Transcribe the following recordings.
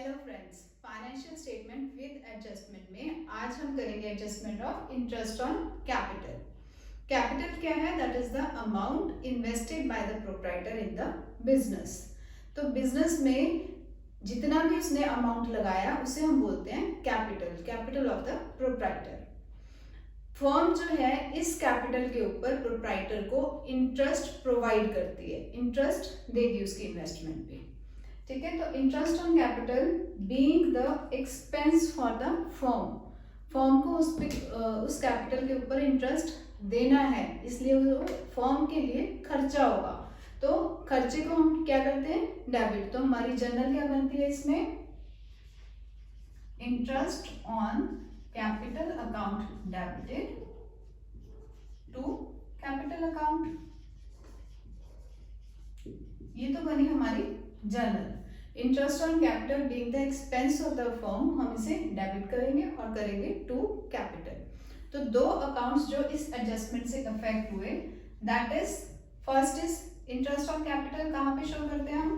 Hello friends, financial statement with adjustment में आज हम करेंगे adjustment of interest on capital. Capital क्या है? That is the amount invested by the proprietor in the business. तो business में जितना भी उसने अमाउंट लगाया उसे हम बोलते हैं capital, capital of the proprietor. Firm जो है इस कैपिटल के ऊपर प्रोप्राइटर को इंटरेस्ट प्रोवाइड करती है, इंटरेस्ट देगी उसकी इन्वेस्टमेंट पे। ठीक है, तो interest on capital being the expense for the firm, firm को उस कैपिटल के ऊपर इंटरेस्ट देना है, इसलिए वो फर्म के लिए खर्चा होगा। तो खर्चे को हम क्या करते हैं? डेबिट। तो हमारी जर्नल क्या बनती है इसमें? Interest on capital account debited to capital account. ये तो बनी हमारी journal. Interest on capital being the expense of the firm, हम इसे डेबिट करेंगे और करेंगे टू कैपिटल। तो दो अकाउंट्स जो इस एडजस्टमेंट से अफेक्ट हुए, that is first is interest on capital. कहाँ पे शो करते हैं हम?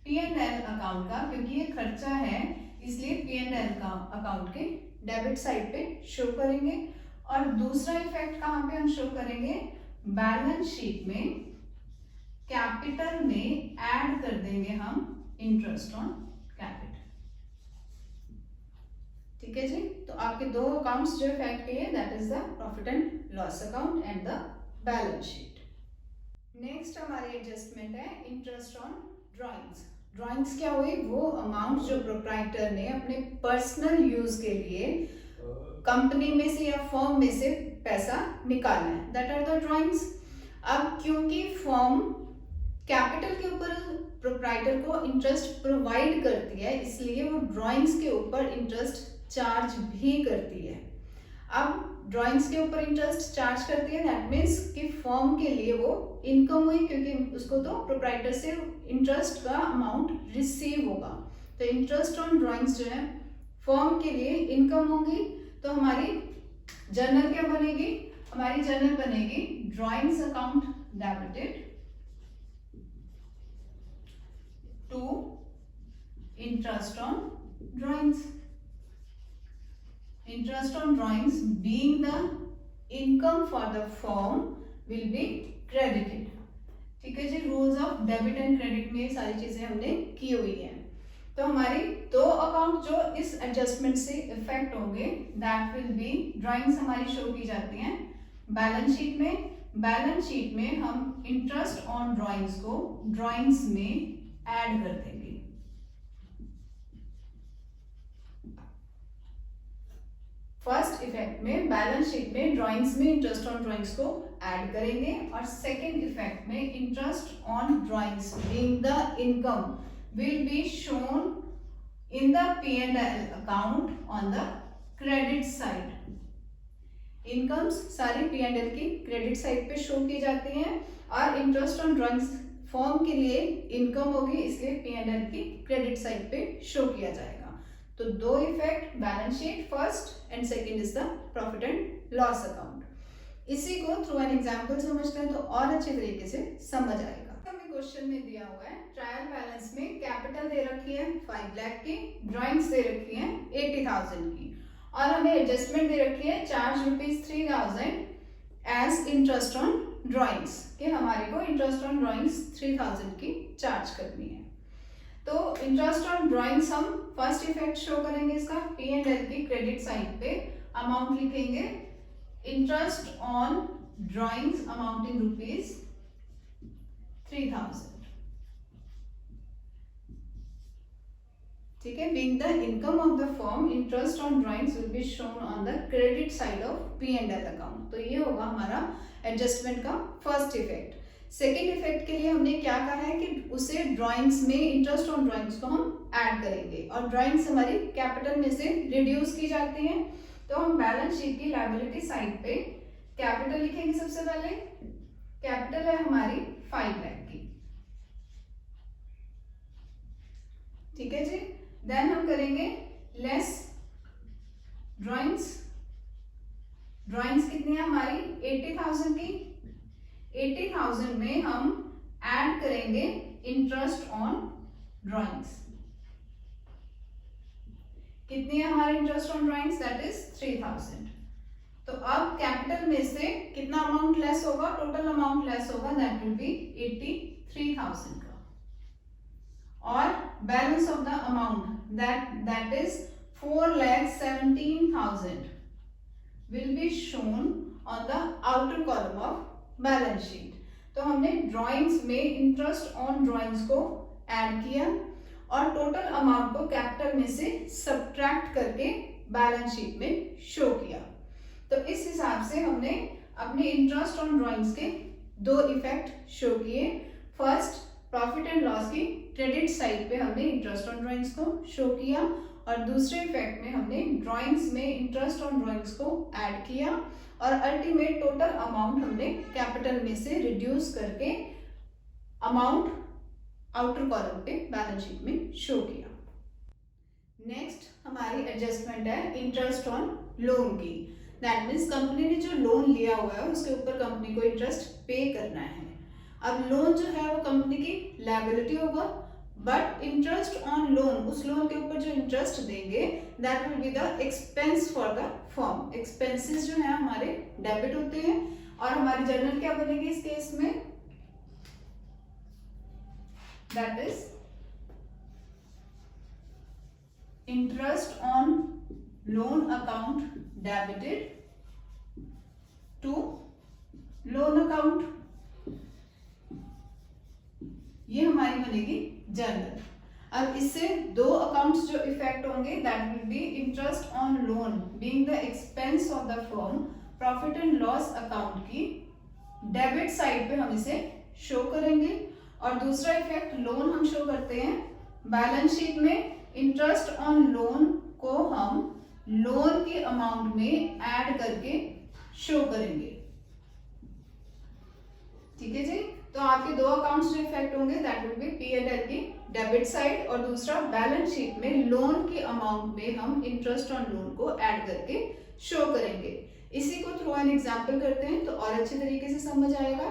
P&L अकाउंट का, क्योंकि ये खर्चा है इसलिए P&L का अकाउंट के डेबिट साइड पे शो करेंगे। और दूसरा इफेक्ट कहाँ पे हम शो करेंगे? बैलेंस शीट में कैपिटल में ऐड कर देंगे हम इंटरेस्ट ऑन कैपिटल। ठीक है जी, तो आपके दो अकाउंट्स जो इफेक्ट किए, that is the profit and loss account and the balance sheet. Next हमारी एडजस्टमेंट है इंटरेस्ट ऑन ड्राइंग्स। ड्राइंग्स क्या हुई? वो अमाउंट जो प्रोप्राइटर ने अपने पर्सनल यूज के लिए कंपनी में से या फर्म में से पैसा निकालना है, दैट आर द ड्राइंग्स। अब क्योंकि फर्म कैपिटल के ऊपर प्रोप्राइटर को इंटरेस्ट प्रोवाइड करती है, इसलिए वो ड्राइंग्स के ऊपर इंटरेस्ट चार्ज भी करती है। अब ड्राइंग्स के ऊपर इंटरेस्ट चार्ज करती है, दैट मीन्स कि फर्म के लिए वो इनकम हुई, क्योंकि उसको तो प्रोप्राइटर से इंटरेस्ट का अमाउंट रिसीव होगा। तो इंटरेस्ट ऑन ड्राइंग्स जो है फर्म के लिए इनकम होगी। तो हमारी जर्नल क्या बनेगी? हमारी जर्नल बनेगी drawings account debited to interest on drawings. Interest on drawings being the income for the firm will be credited. ठीक है जी, rules of debit and credit में सारी चीजें हमने की हुई है। तो हमारी दो अकाउंट जो इस एडजस्टमेंट से इफेक्ट होंगे, दैट विल बी ड्राइंग्स हमारी शो की जाती हैं बैलेंस शीट में। बैलेंस शीट में हम इंटरेस्ट ऑन ड्राइंग्स को ड्राइंग्स में ऐड कर देंगे। फर्स्ट इफेक्ट में बैलेंस शीट में ड्राइंग्स में इंटरेस्ट ऑन ड्राइंग्स को ऐड करेंगे, और सेकेंड इफेक्ट में interest on drawings being the income will be shown in the P&L account on the credit side. Incomes सारी P&L की क्रेडिट साइड पे शो की जाती हैं, और इंटरेस्ट ऑन ड्राइंग्स फर्म के लिए इनकम होगी, इसलिए P&L की क्रेडिट साइड पे शो किया जाएगा। तो दो effect balance sheet first and second is the profit and loss account. इसी को थ्रू एन एग्जाम्पल समझते हैं तो और अच्छे तरीके से समझ आएगा। क्वेश्चन में दिया हुआ है ट्रायल बैलेंस में कैपिटल दे रखी है 5 लाख की, ड्राइंग्स दे रखी है 80,000 की, और हमें एडजस्टमेंट दे रखी है charge ₹3,000 as interest on drawings, कि हमारे को इंटरेस्ट ऑन ड्राइंग्स 3,000 की चार्ज करनी है। तो इंटरेस्ट ऑन ड्राइंग्स हम फर्स्ट इफेक्ट शो करेंगे इसका P&L की क्रेडिट साइड पे, अमाउंट लिखेंगे इंटरेस्ट ऑन ड्राइंग्स अमाउंटिंग ₹3,000। ठीक है, being the income of the firm, interest on drawings will be shown on the credit side of P&L account। तो ये होगा हमारा एडजस्टमेंट का फर्स्ट इफेक्ट। सेकेंड इफेक्ट के लिए हमने क्या कहा है कि उसे ड्राइंग्स में इंटरेस्ट ऑन ड्राइंग्स को हम ऐड करेंगे, और ड्राइंग्स हमारी कैपिटल में से रिड्यूस की जाती हैं। तो हम बैलेंस शीट की लायबिलिटी साइड पे कैपिटल लिखेंगे। सबसे पहले कैपिटल है हमारी 5 लाख की। ठीक है जी, देन हम करेंगे लेस ड्राइंग्स। ड्राइंग्स कितनी है हमारी? 80,000 की। 80,000 में हम ऐड करेंगे इंटरेस्ट ऑन ड्राइंग्स। कितनी है हमारी interest on drawings, that is 3000। तो अब कैपिटल में से कितना अमाउंट लेस होगा, टोटल अमाउंट लेस होगा, दैट विल बी 83,000 का। और balance of the amount that is 4,17,000 will be shown on the outer column of balance sheet. तो हमने ड्राइंग्स में इंटरेस्ट ऑन ड्राइंग्स को ऐड किया और टोटल अमाउंट को कैपिटल में से सब्ट्रैक्ट करके बैलेंस शीट में शो किया। तो इस हिसाब से हमने अपने इंटरेस्ट ऑन ड्राइंग्स के दो इफेक्ट शो किए। फर्स्ट, प्रॉफिट एंड लॉस की क्रेडिट साइड पे हमने इंटरेस्ट ऑन ड्राइंग्स को शो किया और दूसरे इफेक्ट में हमने ड्राइंग्स में इंटरेस्ट ऑन ड्राइंग्स को ऐड किया और अल्टीमेट टोटल अमाउंट हमने कैपिटल में से रिड्यूस करके अमाउंट आउटर कॉलम पे बैलेंस शीट में शो किया। नेक्स्ट हमारी एडजस्टमेंट है इंटरेस्ट ऑन लोन की। दैट मीन्स कंपनी ने जो लोन लिया हुआ है उसके ऊपर कंपनी को इंटरेस्ट पे करना है। अब लोन जो है वो कंपनी की लायबिलिटी होगा, बट इंटरेस्ट ऑन लोन, उस लोन के ऊपर जो इंटरेस्ट देंगे that will be the expense for the firm. Expenses जो है हमारे डेबिट होते हैं और हमारी जर्नल क्या बनेगी इस केस में, that is interest on loan account debited to loan account, ये हमारी बनेगी जर्नल। अब इससे दो अकाउंट्स जो इफेक्ट होंगे that will be interest on loan being the expense of the firm, profit and loss account की डेबिट साइड पे हम इसे शो करेंगे और दूसरा इफेक्ट लोन हम शो करते हैं बैलेंस शीट में। इंटरेस्ट ऑन लोन को हम लोन के अमाउंट में ऐड करके शो करेंगे। ठीक है जी। तो आपके दो अकाउंट्स जो इफेक्ट होंगे दैट विल बी P&L की डेबिट साइड और दूसरा बैलेंस शीट में लोन के अमाउंट में हम इंटरेस्ट ऑन लोन को ऐड करके शो करेंगे। इसी को थ्रू एन एग्जांपल करते हैं तो और अच्छे तरीके से समझ आएगा।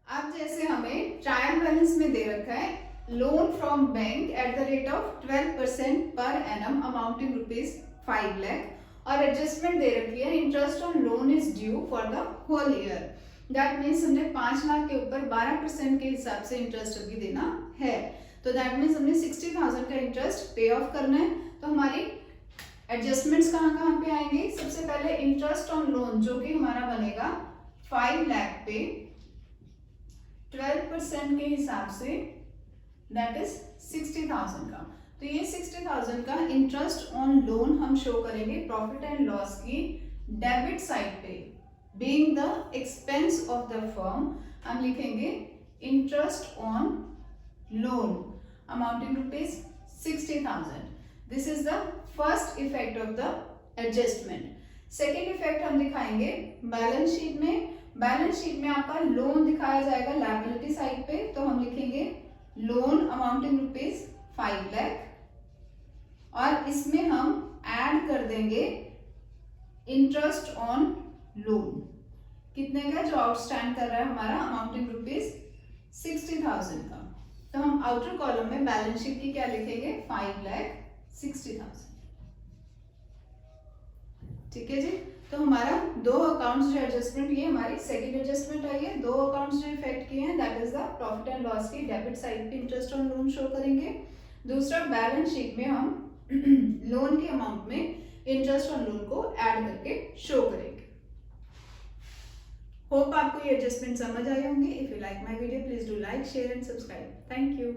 अब जैसे हमें ट्रायल बैलेंस में दे रखा है loan from bank at the rate of 12% per annum amounting ₹5 lakh और एडजस्टमेंट दे रखी है interest on loan is due for the whole year. That means हमने 5 लाख के ऊपर 12% के हिसाब से इंटरेस्ट अभी देना है। तो दैट मीन्स हमने 60,000 का इंटरेस्ट पे ऑफ करना है। तो हमारी एडजस्टमेंट्स कहाँ पे आएंगे, सबसे पहले इंटरेस्ट ऑन लोन जो कि हमारा बनेगा 5 लाख पे 12% के हिसाब से दैट इज 60,000 का। तो ये 60,000 का इंटरेस्ट ऑन लोन हम शो करेंगे प्रॉफिट एंड लॉस की डेबिट साइड पे। Being the expense of the firm, हम लिखेंगे interest on loan amounting to ₹60,000. This is the first effect of the adjustment. Second effect हम दिखाएंगे बैलेंस शीट में। Balance sheet में आपका लोन दिखाया जाएगा लायबिलिटी साइड पे, तो हम लिखेंगे लोन अमाउंटिंग ₹5 लाख और इसमें हम ऐड कर देंगे इंटरेस्ट ऑन लोन कितने का, जो आउटस्टैंड कर रहा है हमारा अमाउंटिंग ₹60,000 का। तो हम आउटर कॉलम में बैलेंस शीट की क्या लिखेंगे 5,60,000। ठीक है जी। तो हमारा दो अकाउंट्स जो एडजस्टमेंट, ये हमारी सेकंड एडजस्टमेंट आई है। दो अकाउंट्स जो इफेक्ट किए हैं that is the profit and loss की डेबिट साइड पे इंटरेस्ट ऑन लोन शो करेंगे। दूसरा बैलेंस शीट में हम लोन के अमाउंट में इंटरेस्ट ऑन लोन को ऐड करके शो करेंगे। होप आपको ये एडजस्टमेंट समझ आए होंगे। If you like my video please do like, share and subscribe. Thank you.